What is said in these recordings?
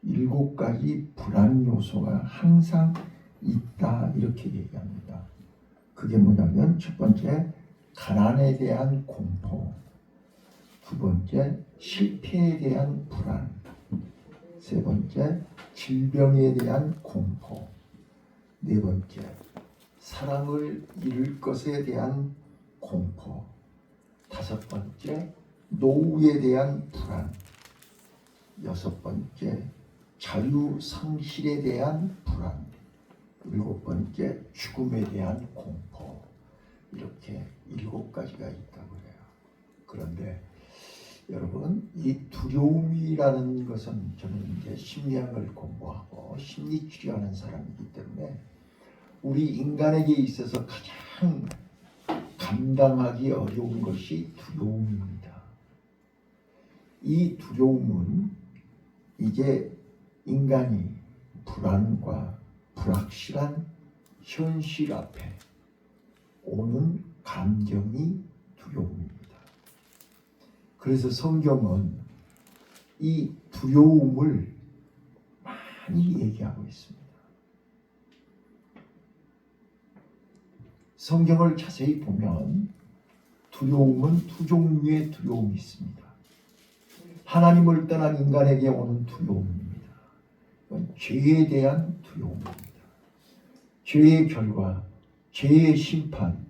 7가지 불안 요소가 항상 있다 이렇게 얘기합니다. 그게 뭐냐면 첫 번째 가난에 대한 공포, 두 번째 실패에 대한 불안, 세 번째 질병에 대한 공포, 네 번째 사랑을 잃을 것에 대한 공포, 다섯 번째 노후에 대한 불안, 여섯 번째 자유 상실에 대한 불안, 일곱 번째 죽음에 대한 공포. 이렇게 7가지가 있다고 해요. 그런데 여러분, 이 두려움이라는 것은, 저는 이제 심리학을 공부하고 심리 치료하는 사람이기 때문에 우리 인간에게 있어서 가장 감당하기 어려운 것이 두려움입니다. 이 두려움은 이제 인간이 불안과 불확실한 현실 앞에 오는 감정이 두려움입니다. 그래서 성경은 이 두려움을 많이 얘기하고 있습니다. 성경을 자세히 보면 두려움은 두 종류의 두려움이 있습니다. 하나님을 떠난 인간에게 오는 두려움입니다. 이건 죄에 대한 두려움입니다. 죄의 결과, 죄의 심판,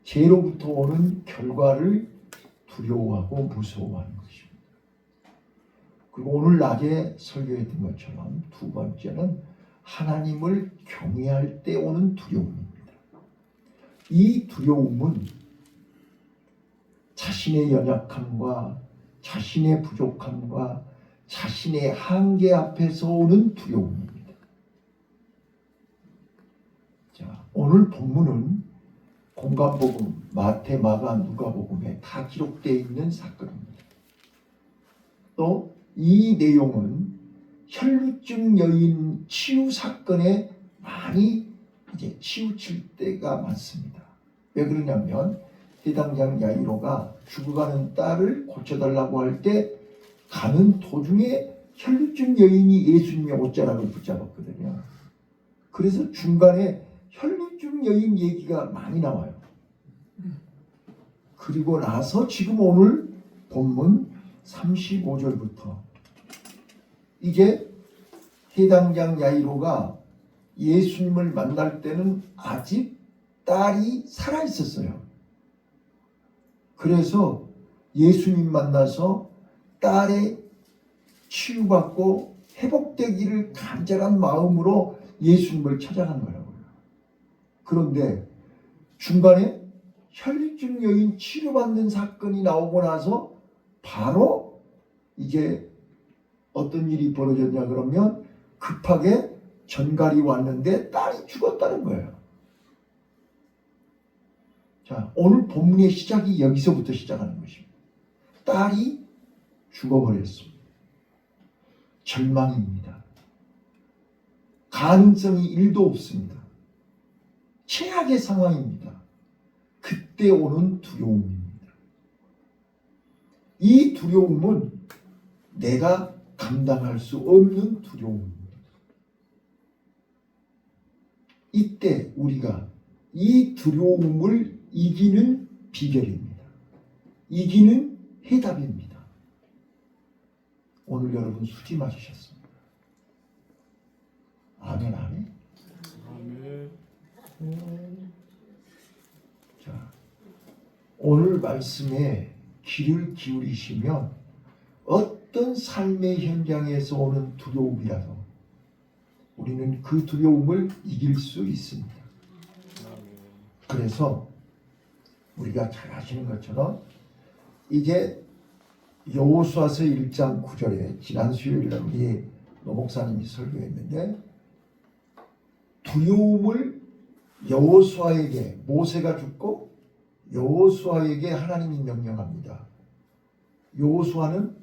죄로부터 오는 결과를 두려워하고 무서워하는 것입니다. 그리고 오늘 낮에 설교했던 것처럼 두 번째는 하나님을 경외할 때 오는 두려움입니다. 이 두려움은 자신의 연약함과 자신의 부족함과 자신의 한계 앞에서 오는 두려움입니다. 자, 오늘 본문은 공관복음, 마태, 마가, 누가복음에 다 기록되어 있는 사건입니다. 또 이 내용은 혈루증 여인 치유 사건에 많이 이제 치우칠 때가 많습니다. 왜 그러냐면 해당장 야이로가 죽어가는 딸을 고쳐달라고 할 때 가는 도중에 혈루증 여인이 예수님의 옷자락을 붙잡았거든요. 그래서 중간에 혈루증 여인 얘기가 많이 나와요. 그리고 나서 지금 오늘 본문 35절부터 이게 해당장 야이로가 예수님을 만날 때는 아직 딸이 살아있었어요. 그래서 예수님 만나서 딸의 치유받고 회복되기를 간절한 마음으로 예수님을 찾아간 거라고요. 그런데 중간에 혈루증 여인 치료받는 사건이 나오고 나서 바로 이게 어떤 일이 벌어졌냐 그러면 급하게 전갈이 왔는데 딸이 죽었다는 거예요. 자, 오늘 본문의 시작이 여기서부터 시작하는 것입니다. 딸이 죽어버렸습니다. 절망입니다. 가능성이 1도 없습니다. 최악의 상황입니다. 그때 오는 두려움입니다. 이 두려움은 내가 감당할 수 없는 두려움입니다. 이때 우리가 이 두려움을 이기는 비결입니다. 이기는 해답입니다. 오늘 여러분 수지 맞으셨습니다. 아멘, 아멘. 아멘. 자, 오늘 말씀에 귀를 기울이시면 어떤 삶의 현장에서 오는 두려움이라도 우리는 그 두려움을 이길 수 있습니다. 그래서 우리가 잘 아시는 것처럼 이제 여호수아서 1장 9절에 지난 수요일에 우리 노 목사님이 설교했는데 두려움을 여호수아에게 모세가 죽고 여호수아에게 하나님이 명령합니다. 여호수아는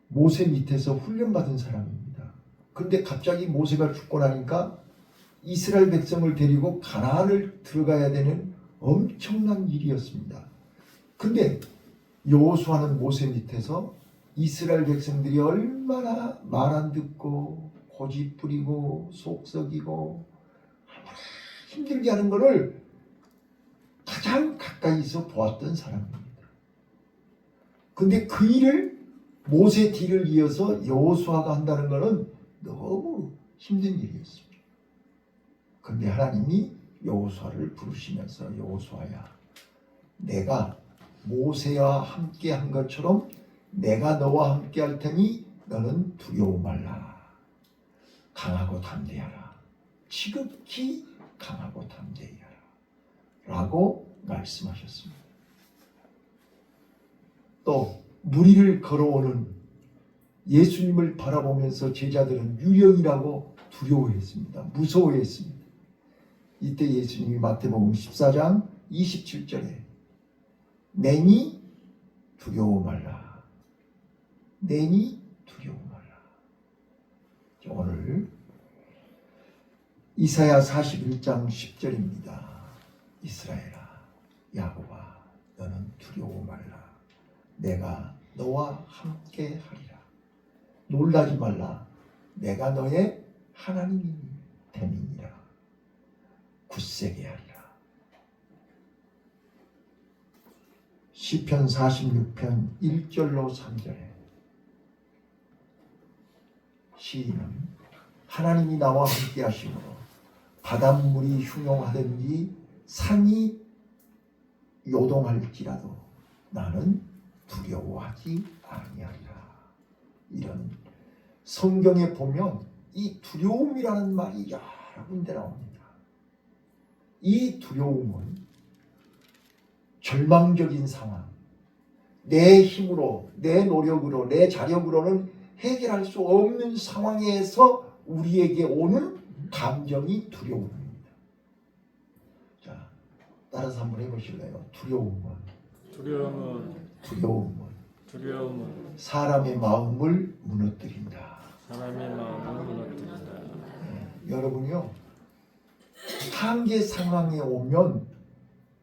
모세 밑에서 훈련받은 사람입니다. 그런데 갑자기 모세가 죽고 나니까 이스라엘 백성을 데리고 가나안을 들어가야 되는 엄청난 일이었습니다. 근데 여호수아는 모세 밑에서 이스라엘 백성들이 얼마나 말 안 듣고 고집 부리고 속 썩이고 얼마나 힘들게 하는 것을 가장 가까이서 보았던 사람입니다. 근데 그 일을 모세 뒤를 이어서 여호수아가 한다는 것은 너무 힘든 일이었습니다. 그런데 하나님이 여호수아를 부르시면서 여호수아야, 내가 모세와 함께 한 것처럼 내가 너와 함께 할 테니 너는 두려워 말라. 강하고 담대하라. 지극히 강하고 담대하라. 라고 말씀하셨습니다. 또 무리를 걸어오는 예수님을 바라보면서 제자들은 유령이라고 두려워했습니다. 무서워했습니다. 이때 예수님이 마태복음 14장 27절에 내니 두려워 말라. 내니 두려워 말라. 오늘 이사야 41장 10절입니다. 이스라엘아, 야곱아, 너는 두려워 말라. 내가 너와 함께 하리라. 놀라지 말라. 내가 너의 하나님이 됨이니라. 굳세게 하리라. 시편 46편 1절로 3절에 시인은 하나님이 나와 함께 하시므로 바닷물이 흉용하든지 산이 요동할지라도 나는 두려워하지 아니하리라. 이런 성경에 보면 이 두려움이라는 말이 여러 군데 나옵니다. 이 두려움은 절망적인 상황, 내 힘으로, 내 노력으로, 내 자력으로는 해결할 수 없는 상황에서 우리에게 오는 감정이 두려움입니다. 자, 따라서 한번 해보실래요? 두려움은 사람의 마음을 무너뜨린다. 여러분요, 한계 상황에 오면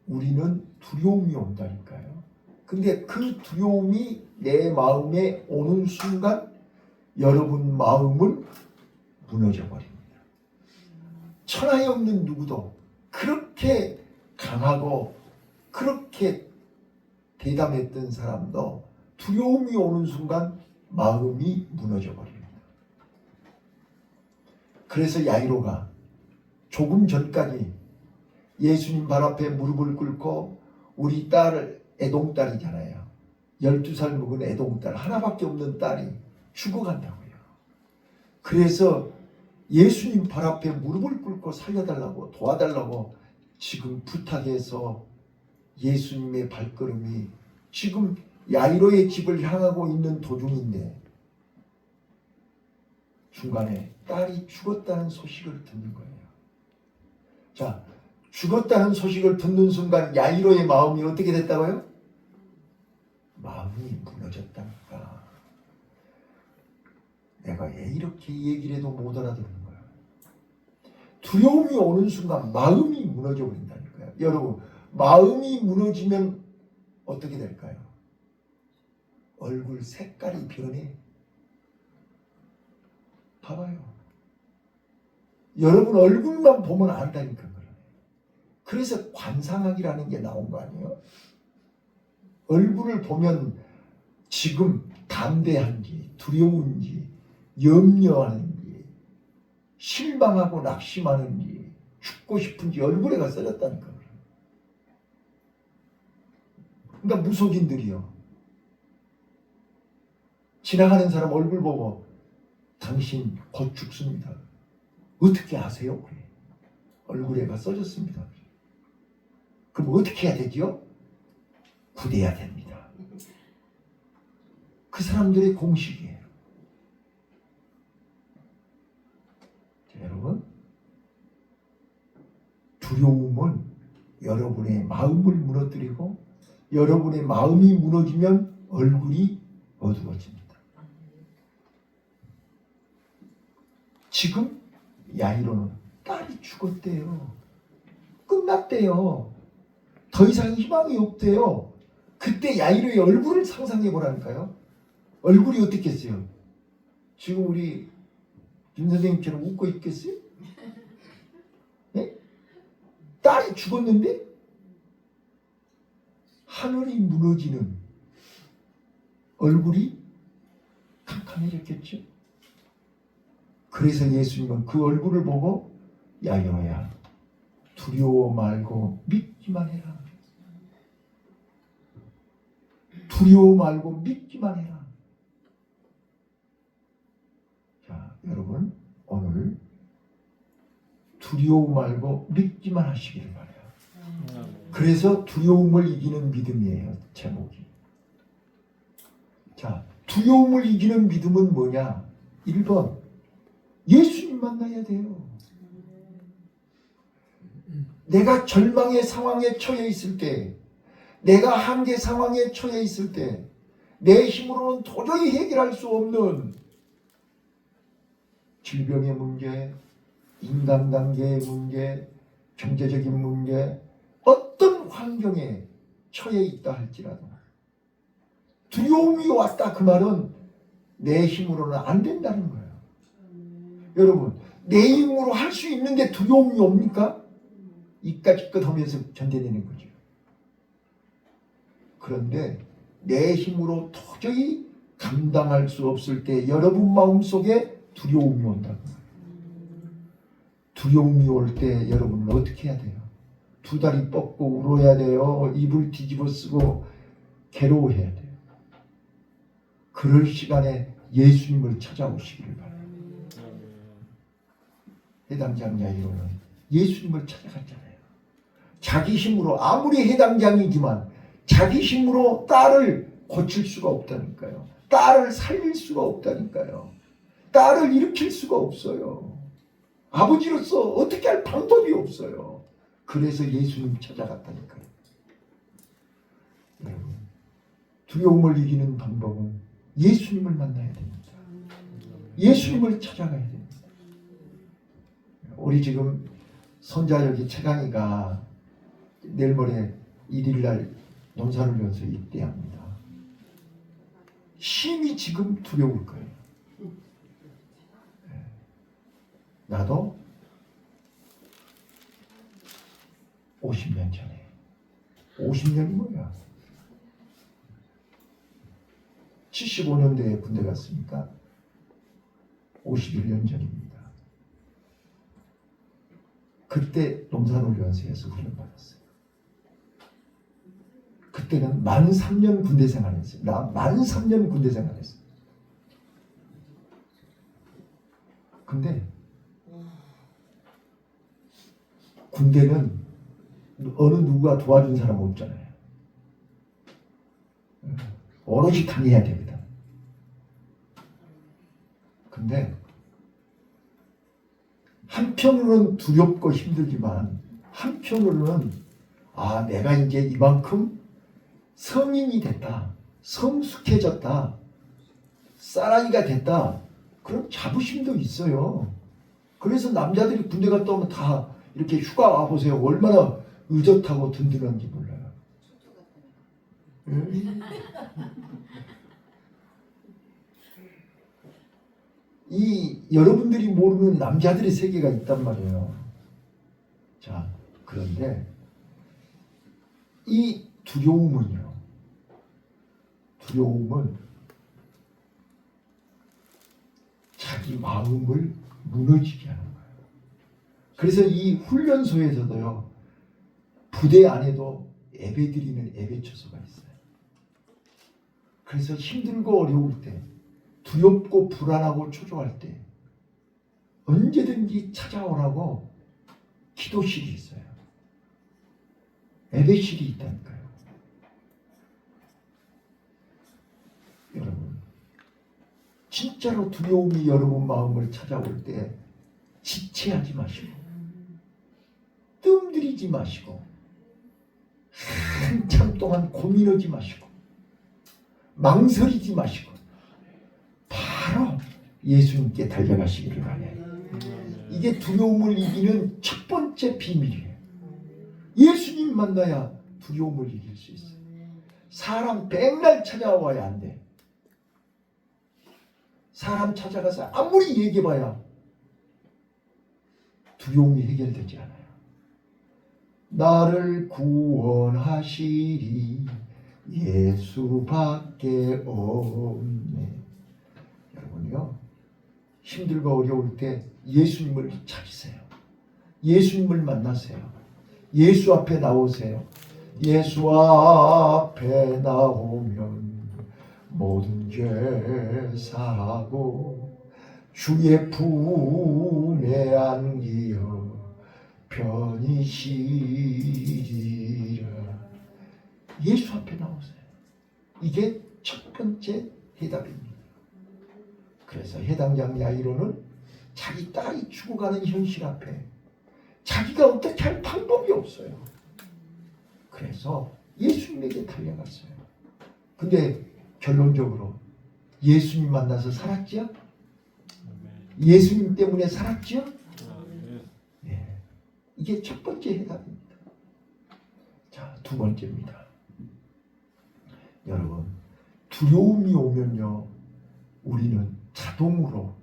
우리는 두려움이 온다니까요. 근데 그 두려움이 내 마음에 오는 순간 여러분 마음은 무너져 버립니다. 천하에 없는 누구도 그렇게 강하고 그렇게 대담했던 사람도 두려움이 오는 순간 마음이 무너져 버립니다. 그래서 야이로가 조금 전까지 예수님 발 앞에 무릎을 꿇고 우리 딸을, 애동딸이잖아요. 12살 먹은 애동딸, 하나밖에 없는 딸이 죽어간다고요. 그래서 예수님 발 앞에 무릎을 꿇고 살려달라고, 도와달라고 지금 부탁해서 예수님의 발걸음이 지금 야이로의 집을 향하고 있는 도중인데 중간에 딸이 죽었다는 소식을 듣는 거예요. 자, 죽었다는 소식을 듣는 순간 야이로의 마음이 어떻게 됐다고요? 마음이 무너졌다니까. 내가 왜 이렇게 얘기를 해도 못 알아듣는 거야. 두려움이 오는 순간 마음이 무너져 버린다니까요. 여러분, 마음이 무너지면 어떻게 될까요? 얼굴 색깔이 변해. 봐봐요. 여러분 얼굴만 보면 안다니까. 그래서 관상학이라는 게 나온 거 아니에요? 얼굴을 보면 지금 담대한지 두려운지 염려하는지 실망하고 낙심하는지 죽고 싶은지 얼굴에가 써졌다니까. 그러니까 무속인들이요, 지나가는 사람 얼굴 보고 당신 곧 죽습니다. 어떻게 아세요? 그래. 얼굴에가 써졌습니다. 그럼 어떻게 해야 되지요? 굳어야 됩니다. 그 사람들의 공식이에요. 자, 여러분, 두려움은 여러분의 마음을 무너뜨리고 여러분의 마음이 무너지면 얼굴이 어두워집니다. 지금 야이로는 딸이 죽었대요. 끝났대요. 더 이상 희망이 없대요. 그때 야이로의 얼굴을 상상해 보라니까요. 얼굴이 어떻겠어요? 지금 우리 김 선생님처럼 웃고 있겠어요? 네? 딸이 죽었는데 하늘이 무너지는 얼굴이 캄캄해졌겠죠? 그래서 예수님은 그 얼굴을 보고 야여야 두려워 말고 믿기만 해라. 두려워 말고 믿기만 해라. 자, 여러분 오늘 두려워 말고 믿기만 하시기를 바라요. 그래서 두려움을 이기는 믿음이에요. 제목이. 자, 두려움을 이기는 믿음은 뭐냐? 1번 예수님 만나야 돼요. 내가 절망의 상황에 처해 있을 때, 내가 한계 상황에 처해 있을 때, 내 힘으로는 도저히 해결할 수 없는 질병의 문제, 인간관계의 문제, 경제적인 문제, 어떤 환경에 처해 있다 할지라도 두려움이 왔다 그 말은 내 힘으로는 안 된다는 거예요. 여러분, 내 힘으로 할 수 있는데 두려움이 옵니까? 이까짓 것 하면서 견뎌내는 거죠. 그런데 내 힘으로 도저히 감당할 수 없을 때 여러분 마음속에 두려움이 온다고. 두려움이 올 때 여러분은 어떻게 해야 돼요? 두 다리 뻗고 울어야 돼요? 입을 뒤집어 쓰고 괴로워해야 돼요? 그럴 시간에 예수님을 찾아오시기를 바라요. 해당장 야이로는 예수님을 찾아갔잖아요. 자기 힘으로 아무리 해당장이지만 자기 힘으로 딸을 고칠 수가 없다니까요. 딸을 살릴 수가 없다니까요. 딸을 일으킬 수가 없어요. 아버지로서 어떻게 할 방법이 없어요. 그래서 예수님 찾아갔다니까요. 여러분, 두려움을 이기는 방법은 예수님을 만나야 됩니다. 예수님을 찾아가야 됩니다. 우리 지금 손자 여기 최강이가 내일 모레 1일날 논산훈련소에 입대합니다. 심히 지금 두려울 거예요. 나도 50년 전에 50년이 뭐야? 75년도에 군대 갔으니까 51년 전입니다. 그때 논산훈련소에서 훈련받았어요. 그때는 만 3년 군대 생활했어요. 만 3년 군대 생활했어요. 근데 군대는 어느 누가 도와준 사람 없잖아요. 오롯이 당해야 됩니다. 근데 한편으로는 두렵고 힘들지만 한편으로는 내가 이제 이만큼 성인이 됐다, 성숙해졌다, 사랑이가 됐다, 그런 자부심도 있어요. 그래서 남자들이 군대 갔다 오면 다 이렇게 휴가 와보세요. 얼마나 의젓하고 든든한지 몰라요. 이 여러분들이 모르는 남자들의 세계가 있단 말이에요. 자, 그런데 이 두려움은 자기 마음을 무너지게 하는 거예요. 그래서 이 훈련소에서도요, 부대 안에도 예배드리는 예배처소가 있어요. 그래서 힘들고 어려울 때, 두렵고 불안하고 초조할 때 언제든지 찾아오라고 기도실이 있어요. 예배실이 있다니까요. 여러분, 진짜로 두려움이 여러분 마음을 찾아올 때 지체하지 마시고 뜸들이지 마시고 한참 동안 고민하지 마시고 망설이지 마시고 바로 예수님께 달려가시기를 바라요. 이게 두려움을 이기는 첫 번째 비밀이에요. 예수님 만나야 두려움을 이길 수 있어요. 사람 백날 찾아와야 안 돼. 사람 찾아가서 아무리 얘기해봐야 두려움이 해결되지 않아요. 나를 구원하시리 예수밖에 없네. 여러분요, 힘들고 어려울 때 예수님을 찾으세요. 예수님을 만나세요. 예수 앞에 나오세요. 예수 앞에 나오면 모든 죄 사하고 주의 품에 안기어 편히 쉬리라. 예수 앞에 나오세요. 이게 첫 번째 해답입니다. 그래서 해당장 야이로는 자기 딸이 죽어가는 현실 앞에 자기가 어떻게 할 방법이 없어요. 그래서 예수님에게 달려갔어요. 근데 결론적으로 예수님 만나서 살았지요? 예수님 때문에 살았지요? 네. 이게 첫 번째 해답입니다. 자, 두 번째입니다. 여러분, 두려움이 오면요, 우리는 자동으로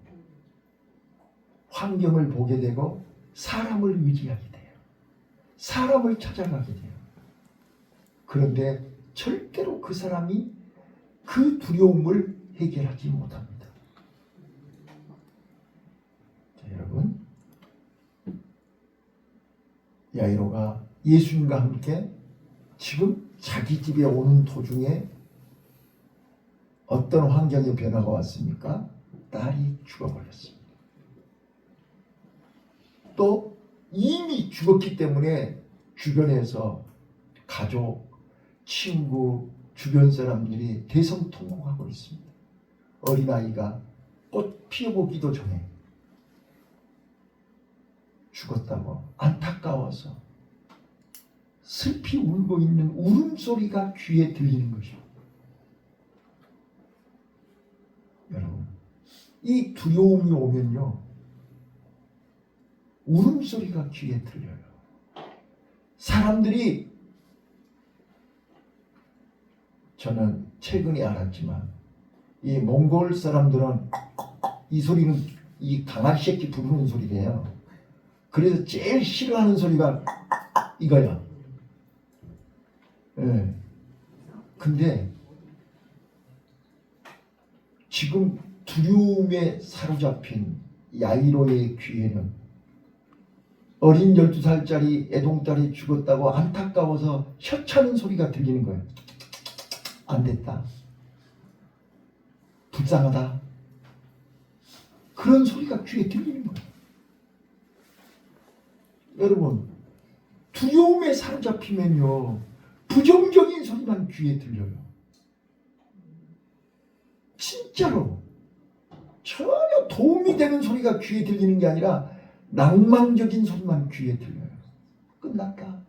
환경을 보게 되고 사람을 의지하게 돼요. 사람을 찾아가게 돼요. 그런데 절대로 그 사람이 그 두려움을 해결하지 못합니다. 자, 여러분, 야이로가 예수님과 함께 지금 자기 집에 오는 도중에 어떤 환경의 변화가 왔습니까? 딸이 죽어버렸습니다. 또 이미 죽었기 때문에 주변에서 가족, 친구, 주변 사람들이 대성통곡하고 있습니다. 어린아이가 꽃 피워보기도 전에 죽었다고 안타까워서 슬피 울고 있는 울음소리가 귀에 들리는 것이요. 여러분, 이 두려움이 오면요, 울음소리가 귀에 들려요. 사람들이, 저는 최근에 알았지만 이 몽골 사람들은 이 소리는 이 강아지 새끼 부르는 소리래요. 그래서 제일 싫어하는 소리가 이거야. 예. 근데 지금 두려움에 사로잡힌 야이로의 귀에는 어린 12살짜리 애동딸이 죽었다고 안타까워서 혀차는 소리가 들리는 거예요. 안 됐다. 불쌍하다. 그런 소리가 귀에 들리는 거예요. 여러분, 두려움에 사로잡히면요, 부정적인 소리만 귀에 들려요. 진짜로 전혀 도움이 되는 소리가 귀에 들리는 게 아니라 낭만적인 소리만 귀에 들려요. 끝났다.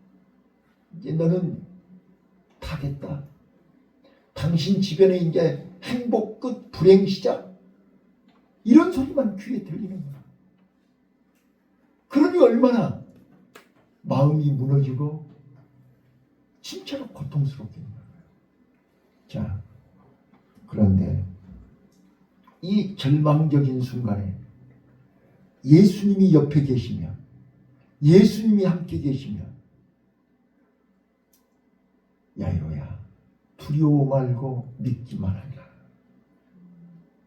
이제 너는 타겠다. 당신 집에는 이제 행복 끝, 불행 시작. 이런 소리만 귀에 들리는 거야. 그러니 얼마나 마음이 무너지고 진짜로 고통스럽겠냐고요. 자, 그런데 이 절망적인 순간에 예수님이 옆에 계시면, 예수님이 함께 계시면, 야이로야, 두려워 말고 믿기만 하라.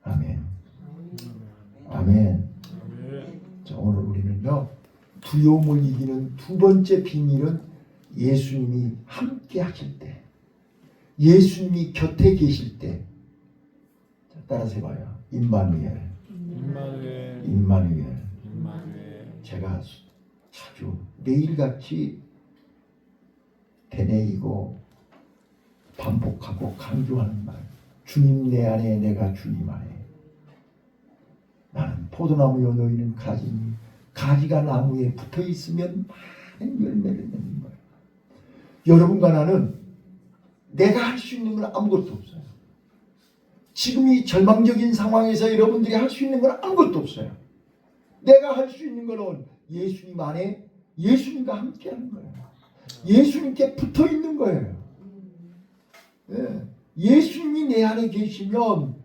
아멘. 아멘. 자, 오늘 우리는요, 두려움을 이기는 두 번째 비밀은 예수님이 함께 하실 때, 예수님이 곁에 계실 때. 자, 따라서 해봐요. 임마누엘. 임마누엘. 임마누엘. 임마누엘. 제가 자주 매일같이 되뇌이고 반복하고 강조하는 말. 주님 내 안에, 내가 주님 안에. 나는 포도나무요, 너희는 가지니 가지가 나무에 붙어 있으면 많은 열매를 맺는 거예요. 여러분과 나는 내가 할 수 있는 건 아무것도 없어요. 지금 이 절망적인 상황에서 여러분들이 할 수 있는 건 아무것도 없어요. 내가 할 수 있는 것은 예수님 안에, 예수님과 함께 하는 거예요. 예수님께 붙어 있는 거예요. 예. 예수님이 내 안에 계시면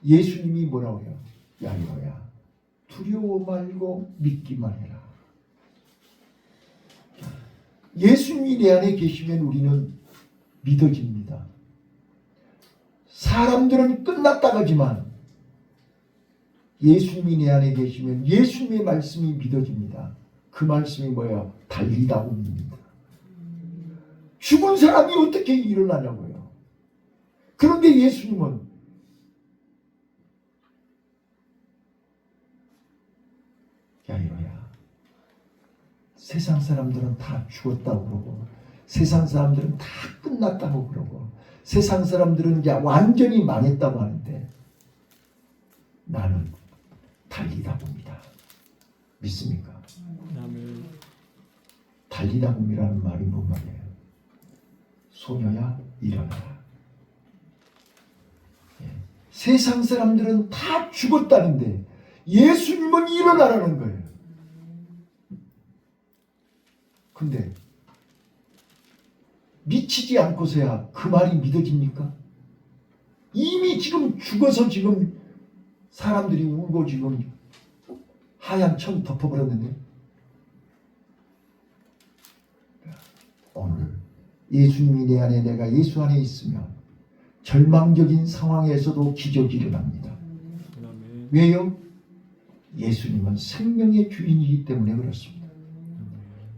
예수님이 뭐라고 해요? 야이로야, 두려워 말고 믿기만 해라. 예수님이 내 안에 계시면 우리는 믿어집니다. 사람들은 끝났다 하지만 예수님이 내 안에 계시면 예수님의 말씀이 믿어집니다. 그 말씀이 뭐예요? 달리다움입니다. 죽은 사람이 어떻게 일어나냐고요. 그런데 예수님은 야이로야, 세상 사람들은 다 죽었다고 그러고 세상 사람들은 다 끝났다고 그러고 세상 사람들은 이제 완전히 망했다고 하는데 나는 달리다봅니다. 믿습니까? 아멘. 달리다봅이라는 말이 뭔 말이에요? 소녀야 일어나라. 예. 세상 사람들은 다 죽었다는데 예수님은 일어나라는 거예요. 근데 미치지 않고서야 그 말이 믿어집니까? 이미 지금 죽어서 지금 사람들이 울고 지금 하얀 천 덮어버렸는데 오늘 예수님이 내 안에 내가 예수 안에 있으면 절망적인 상황에서도 기적이 일어납니다. 아멘. 왜요? 예수님은 생명의 주인이기 때문에 그렇습니다.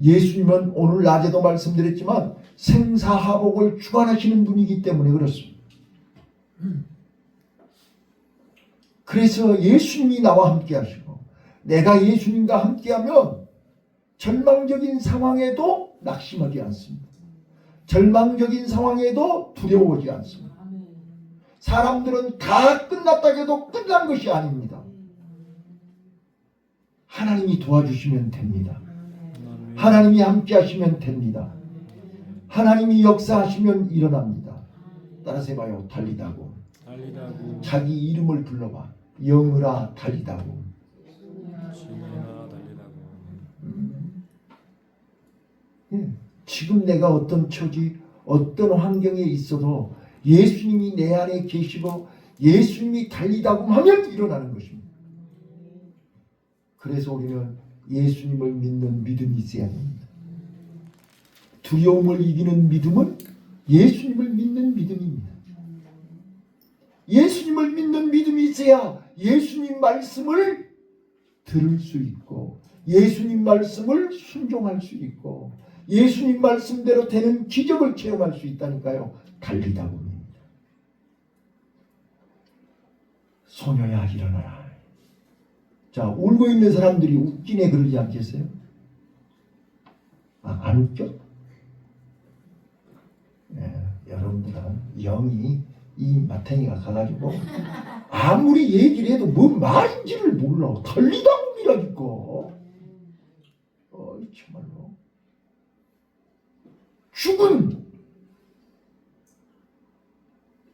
예수님은 오늘 낮에도 말씀드렸지만 생사하복을 주관하시는 분이기 때문에 그렇습니다. 그래서 예수님이 나와 함께 하시고 내가 예수님과 함께하면 절망적인 상황에도 낙심하지 않습니다. 절망적인 상황에도 두려워하지 않습니다. 사람들은 다 끝났다 해도 끝난 것이 아닙니다. 하나님이 도와주시면 됩니다. 하나님이 함께 하시면 됩니다. 하나님이 역사하시면 일어납니다. 따라서 해봐요. 달리다고. 달리다고. 자기 이름을 불러봐. 영으라 달리다고. 주님아 달리다고. 예. 지금 내가 어떤 처지, 어떤 환경에 있어도 예수님이 내 안에 계시고 예수님이 달리다고 하면 일어나는 것입니다. 그래서 우리는 예수님을 믿는 믿음이 있어야 됩니다. 두려움을 이기는 믿음은 예수님을 믿는 믿음입니다. 예수님을 믿는 믿음이 있어야 예수님 말씀을 들을 수 있고 예수님 말씀을 순종할 수 있고 예수님 말씀대로 되는 기적을 체험할 수 있다니까요. 달리다 봅니다. 소녀야 일어나라. 자, 울고 있는 사람들이 웃기네 그러지 않겠어요? 안 웃겨? 네, 여러분들은 영이 이 마탱이가 가가지고 아무리 얘기를 해도 뭔 말인지를 몰라. 달리다 봅니다니까. 정말로 죽은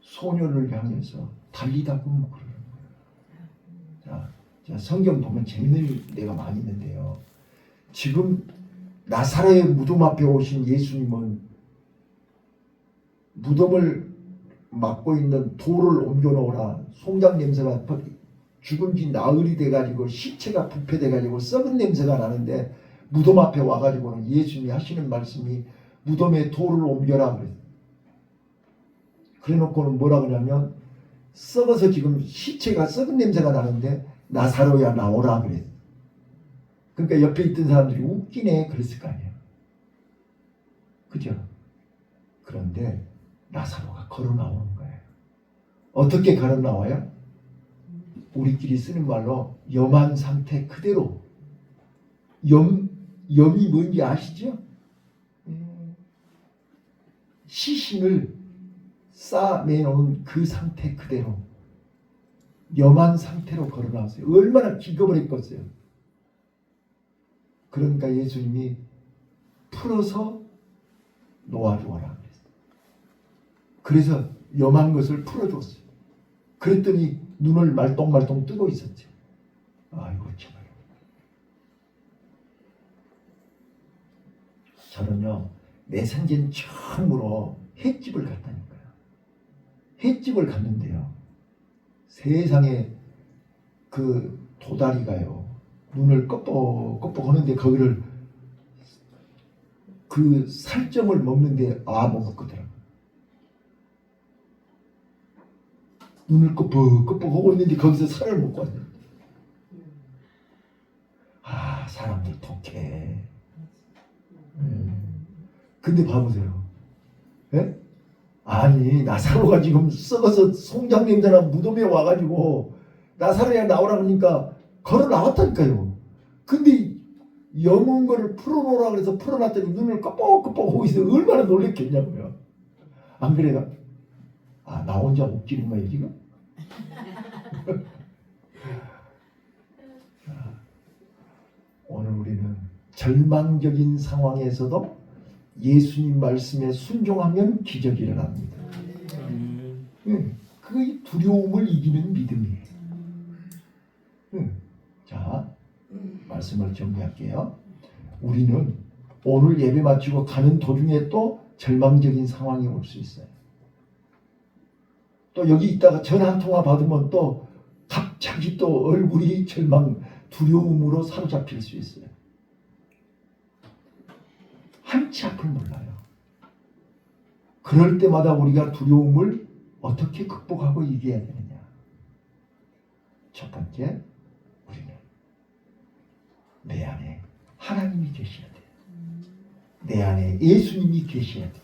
소녀를 향해서 달리다 보면 그러는 거예요. 자, 성경 보면 재밌는 데가 많이 있는데요. 지금 나사렛의 무덤 앞에 오신 예수님은 무덤을 막고 있는 돌을 옮겨 놓으라. 송장 냄새가 죽은 지 나흘이 돼가지고 시체가 부패돼가지고 썩은 냄새가 나는데 무덤 앞에 와가지고는 예수님이 하시는 말씀이 무덤에 돌을 옮겨라 그랬어요. 그래놓고는 뭐라 그러냐면 썩어서 지금 시체가 썩은 냄새가 나는데 나사로야 나오라 그랬어요. 그러니까 옆에 있던 사람들이 웃기네 그랬을 거 아니에요. 그죠? 그런데 나사로가 걸어 나오는 거예요. 어떻게 걸어 나와요? 우리끼리 쓰는 말로 염한 상태 그대로. 염이 뭔지 아시죠? 시신을 싸매놓은 그 상태 그대로 염한 상태로 걸어 나왔어요. 얼마나 기겁을 했겠어요. 그러니까 예수님이 풀어서 놓아주어라 그랬어요. 그래서 염한 것을 풀어줬어요. 그랬더니 눈을 말똥말똥 뜨고 있었죠. 아이고 정말. 저는요 내 생전 처음으로 횟집을 갔다니까요. 횟집을 갔는데요 세상에 그 도다리가요 눈을 껍벅 하는데 거기를 그 살점을 먹는데 못 먹거더라고요. 눈을 껍벅 하고 있는데 거기서 살을 먹고 왔는데 사람들 독해. 근데 봐보세요. 예? 아니 나사로가 지금 썩어서 송장 냄새나 무덤에 와가지고 나사로야 나오라 그러니까 걸어 나왔다니까요. 근데 영은 거를 풀어놓으라 그래서 풀어놨더니 눈을 껍벅껍벅 하고 있어. 얼마나 놀랬겠냐고요. 안 그래요? 나 혼자 웃기는 거예요 지금? 오늘 우리는 절망적인 상황에서도 예수님 말씀에 순종하면 기적이 일어납니다. 그 두려움을 이기는 믿음이에요. 자, 말씀을 정리할게요. 우리는 오늘 예배 마치고 가는 도중에 또 절망적인 상황이 올 수 있어요. 또 여기 있다가 전화 한 통화 받으면 또 갑자기 또 얼굴이 두려움으로 사로잡힐 수 있어요. 한치 앞을 몰라요. 그럴 때마다 우리가 두려움을 어떻게 극복하고 이겨야 되느냐. 첫 번째, 우리는 내 안에 하나님이 계셔야 돼요. 내 안에 예수님이 계셔야 돼요.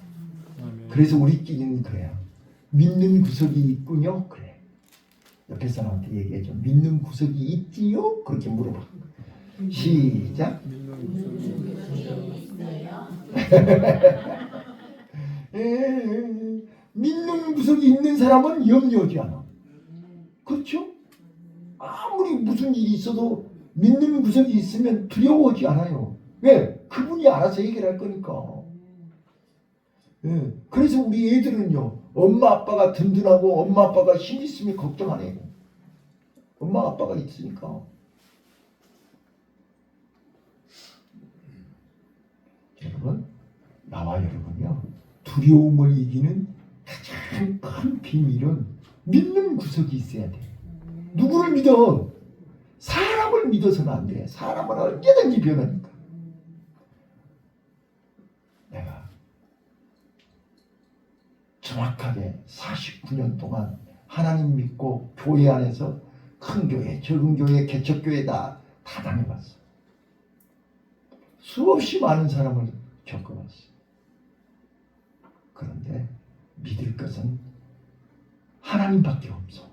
그래서 우리끼리는 그래요. 믿는 구석이 있군요. 그래. 옆에 사람한테 얘기해줘. 믿는 구석이 있지요? 그렇게 물어봐. 시작. 믿는 구석이 있는 사람은 염려하지 않아. 그렇죠? 아무리 무슨 일이 있어도 믿는 구석이 있으면 두려워하지 않아요. 왜? 그분이 알아서 해결할 거니까. 그래서 우리 애들은요, 엄마 아빠가 든든하고 엄마 아빠가 힘 있으면 걱정 안 해요. 엄마 아빠가 있으니까. 여러분, 나와 여러분이요, 두려움을 이기는 가장 큰 비밀은 믿는 구석이 있어야 돼. 누구를 믿어? 사람을 믿어서는 안 돼. 사람은 언제든지 변하니까. 내가 정확하게 49년 동안 하나님 믿고 교회 안에서 큰 교회, 적은 교회, 개척교회 다 다녀봤어. 수없이 많은 사람을 겪어봤어. 그런데 믿을 것은 하나님밖에 없어.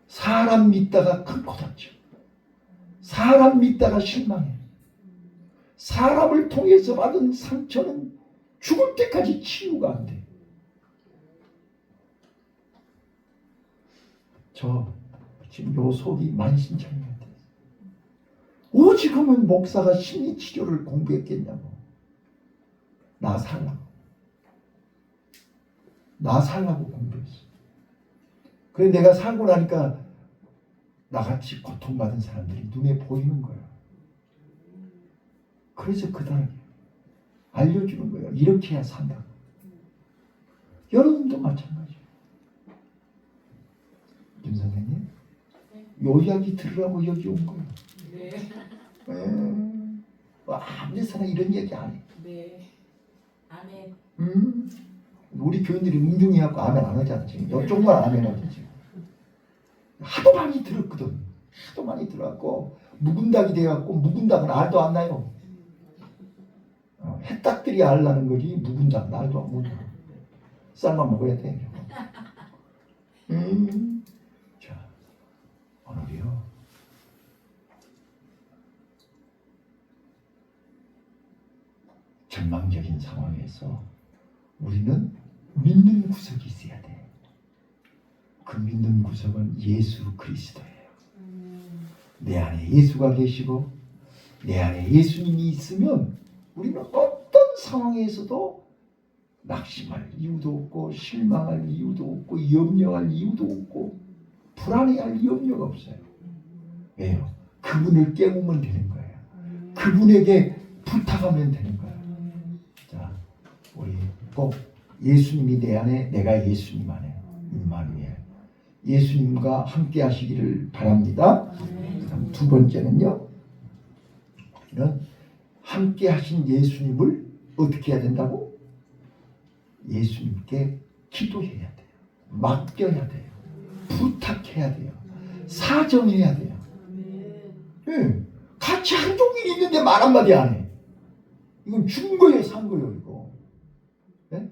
사람 믿다가 큰 코 다쳐. 사람 믿다가 실망해. 사람을 통해서 받은 상처는 죽을 때까지 치유가 안 돼. 저 지금 요 속이 만신창이가 돼. 오직하면 목사가 심리치료를 공부했겠냐고. 나 살라고 공부했어. 그래 내가 살고 나니까 나같이 고통받은 사람들이 눈에 보이는 거야. 그래서 그날 알려주는 거예요. 이렇게 해야 산다고. 여러분도 마찬가지예요. 김 선생님, 요 이야기 들으라고 여기 온 거예요. 네. 아무리 사람 이런 얘기 안 해. 네. 아멘. 우리 교인들이 뭉중해갖고 아멘 안 하잖아. 지금 이쪽만 아멘 하지 지금. 하도 많이 들었거든. 하도 많이 들어갖고 묵은닭이 돼갖고 묵은닭은 알도 안 나요. 해딱들이 알 나는 거지 묵은닭은 알도 안 나요. 쌀만 먹어야 돼. 자, 오늘이요. 절망적인 상황에서 우리는 믿는 구석이 있어야 돼. 그 믿는 구석은 예수 그리스도예요. 내 안에 예수가 계시고 내 안에 예수님이 있으면 우리는 어떤 상황에서도 낙심할 이유도 없고 실망할 이유도 없고 염려할 이유도 없고 불안해할 염려가 없어요. 왜요? 그분을 깨우면 되는 거예요. 그분에게 부탁하면 되는 거예요. 자, 우리 꼭 예수님이 내 안에, 내가 예수님 안에, 임마누엘. 예수님과 함께 하시기를 바랍니다. 그다음 두 번째는요. 우리는 함께 하신 예수님을 어떻게 해야 된다고? 예수님께 기도해야 돼요. 맡겨야 돼요. 부탁해야 돼요. 사정해야 돼요. 네. 같이 한 종일 있는데 말 한마디 안 해. 이건 죽은 거예요, 산 거예요, 이거. 네?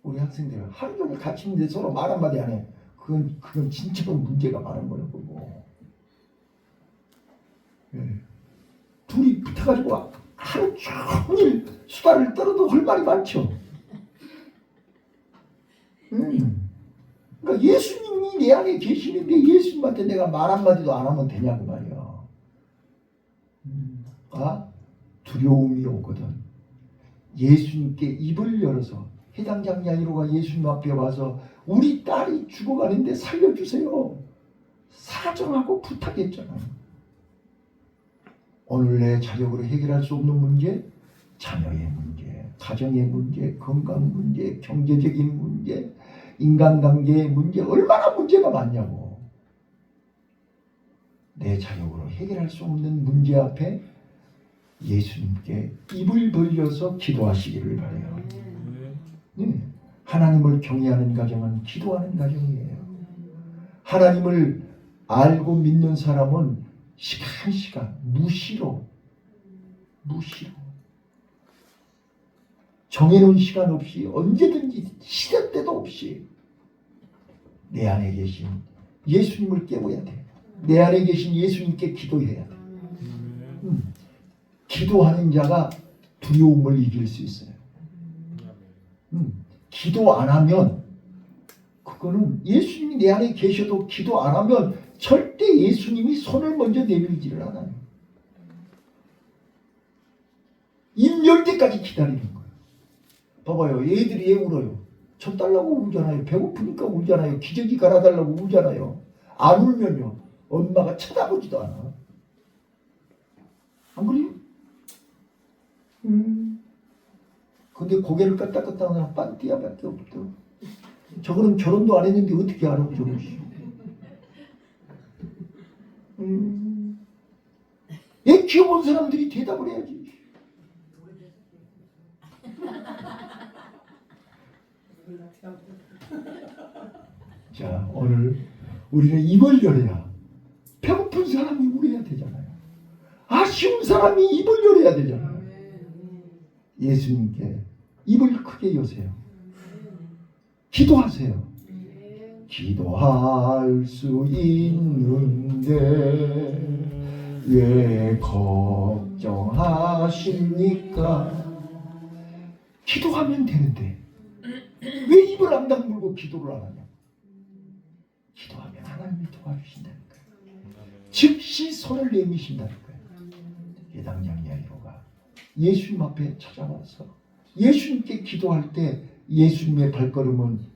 우리 학생들 하루 종일 같이 있는데 서로 말 한마디 안 해. 그건 진짜로 문제가 많은 거예요, 그거. 네. 둘이 붙어가지고 하루 종일 수다를 떨어도 할 말이 많죠. 그러니까 예수님이 내 안에 계시는데 예수님한테 내가 말 한마디도 안 하면 되냐고 말이야. 두려움이 오거든. 예수님께 입을 열어서 해당장 야이로가 예수님 앞에 와서 우리 딸이 죽어가는데 살려주세요. 사정하고 부탁했잖아요. 오늘 내 자력으로 해결할 수 없는 문제, 자녀의 문제, 가정의 문제, 건강 문제, 경제적인 문제, 인간관계의 문제, 얼마나 문제가 많냐고. 내 자력으로 해결할 수 없는 문제 앞에 예수님께 입을 벌려서 기도하시기를 바라요. 네. 하나님을 경외하는 가정은 기도하는 가정이에요. 하나님을 알고 믿는 사람은 시간 무시로 정해놓은 시간 없이 언제든지 시대 때도 없이 내 안에 계신 예수님을 깨워야 돼. 내 안에 계신 예수님께 기도해야 돼. 기도하는 자가 두려움을 이길 수 있어요. 기도 안 하면 그거는 예수님이 내 안에 계셔도 기도 안 하면 절대 예수님이 손을 먼저 내밀지를 않아요. 입 열 때까지 기다리는 거예요. 봐봐요. 애들이 왜 울어요? 젖 달라고 울잖아요. 배고프니까 울잖아요. 기저귀 갈아달라고 울잖아요. 안 울면요. 엄마가 쳐다보지도 않아. 안 그래요? 근데 고개를 끄덕끄덕 하는 사람 빤띠아밖에 없더. 저거는 결혼도 안 했는데 어떻게 알아? 저거. 애 키워본 사람들이 대답을 해야지. 자, 오늘 우리는 입을 열어야 배고픈 사람이 울어야 되잖아요. 아쉬운 사람이 입을 열어야 되잖아요. 예수님께 입을 크게 여세요. 기도하세요. 기도할 수 있는데 왜 걱정하십니까? 기도하면 되는데 왜 입을 안 다물고 기도를 안 하냐? 기도하면 하나님이 도와주신다니까요. 즉시 손을 내미신다니까요. 예당장 야이로가 예수님 앞에 찾아와서 예수님께 기도할 때 예수님의 발걸음은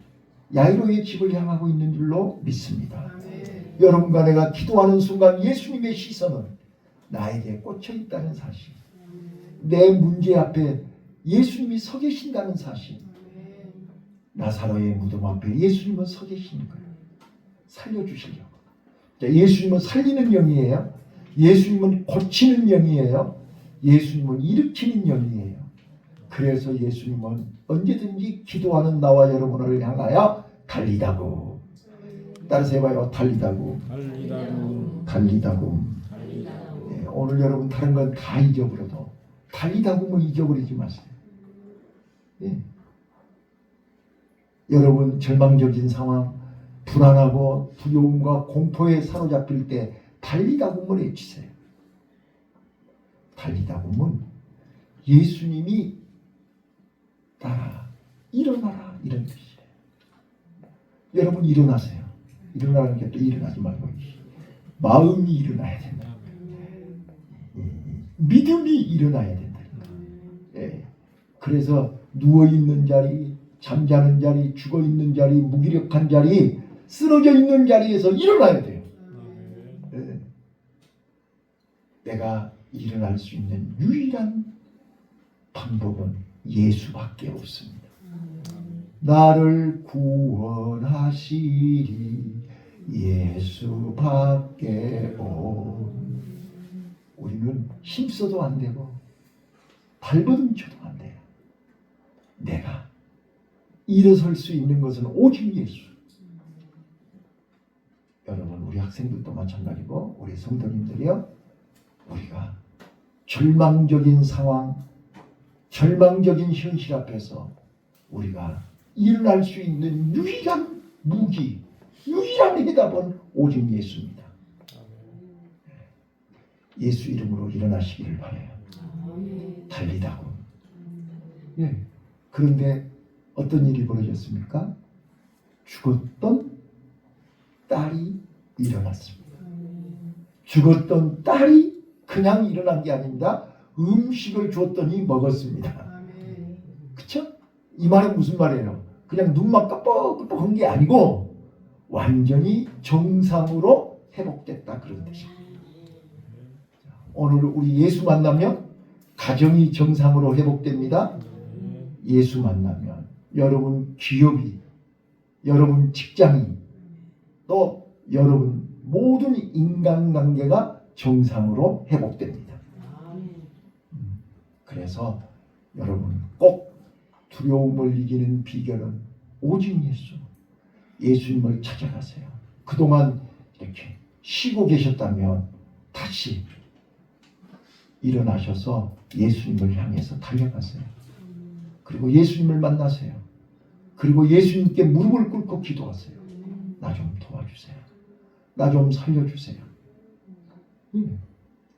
야이로의 집을 향하고 있는 줄로 믿습니다. 여러분과 내가 기도하는 순간 예수님의 시선은 나에게 꽂혀 있다는 사실, 내 문제 앞에 예수님이 서 계신다는 사실, 나사로의 무덤 앞에 예수님은 서 계시는 거예요. 살려주시려고. 예수님은 살리는 영이에요. 예수님은 고치는 영이에요. 예수님은 일으키는 영이에요. 그래서 예수님은 언제든지 기도하는 나와 여러분을 향하여 달리다고. 따라서 해봐요. 달리다고. 네, 오늘 여러분 다른 건 다 잊어버려도 달리다고 잊어버리지 마세요. 네. 여러분 절망적인 상황, 불안하고 두려움과 공포에 사로잡힐 때 달리다고만 외치세요. 달리다고는 예수님이 따라 일어나라 이런 뜻이에요. 여러분 일어나세요. 일어나는 게 또 일어나지 말고 마음이 일어나야 된다. 믿음이 일어나야 된다. 예. 그래서 누워있는 자리, 잠자는 자리, 죽어있는 자리, 무기력한 자리, 쓰러져 있는 자리에서 일어나야 돼요. 예. 내가 일어날 수 있는 유일한 방법은 예수밖에 없습니다. 나를 구원하시리 예수밖에 온. 우리는 힘써도 안 되고 발버둥 쳐도 안 돼요. 내가 일어설 수 있는 것은 오직 예수. 여러분, 우리 학생들도 마찬가지고 우리 성도님들이요, 우리가 절망적인 상황, 절망적인 현실 앞에서 우리가 일어날 수 있는 유일한 무기, 유일한 해답은 오직 예수입니다. 예수 이름으로 일어나시기를 바라요. 달리다고. 예. 그런데 어떤 일이 벌어졌습니까? 죽었던 딸이 일어났습니다. 죽었던 딸이 그냥 일어난 게 아닙니다. 음식을 줬더니 먹었습니다. 그쵸? 이 말은 무슨 말이에요? 그냥 눈만 깜빡깜빡한 게 아니고 완전히 정상으로 회복됐다, 그런 뜻입니다. 오늘 우리 예수 만나면 가정이 정상으로 회복됩니다. 예수 만나면 여러분 기업이, 여러분 직장이, 또 여러분 모든 인간관계가 정상으로 회복됩니다. 그래서 여러분 꼭 두려움을 이기는 비결은 오직 예수, 예수님을 찾아가세요. 그동안 이렇게 쉬고 계셨다면 다시 일어나셔서 예수님을 향해서 달려가세요. 그리고 예수님을 만나세요. 그리고 예수님께 무릎을 꿇고 기도하세요. 나 좀 도와주세요. 나 좀 살려주세요.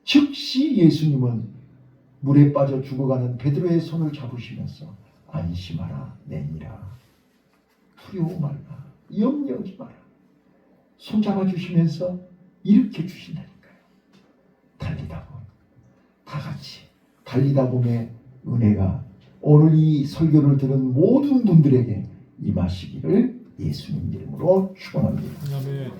즉시 예수님은 물에 빠져 죽어가는 베드로의 손을 잡으시면서 안심하라, 내니라. 두려워 말라, 염려하지 마라. 손 잡아주시면서 일으켜 주신다니까요. 달리다 보면, 다 같이 달리다 보면 은혜가 오늘 이 설교를 들은 모든 분들에게 임하시기를 예수님 이름으로 축원합니다. 아멘.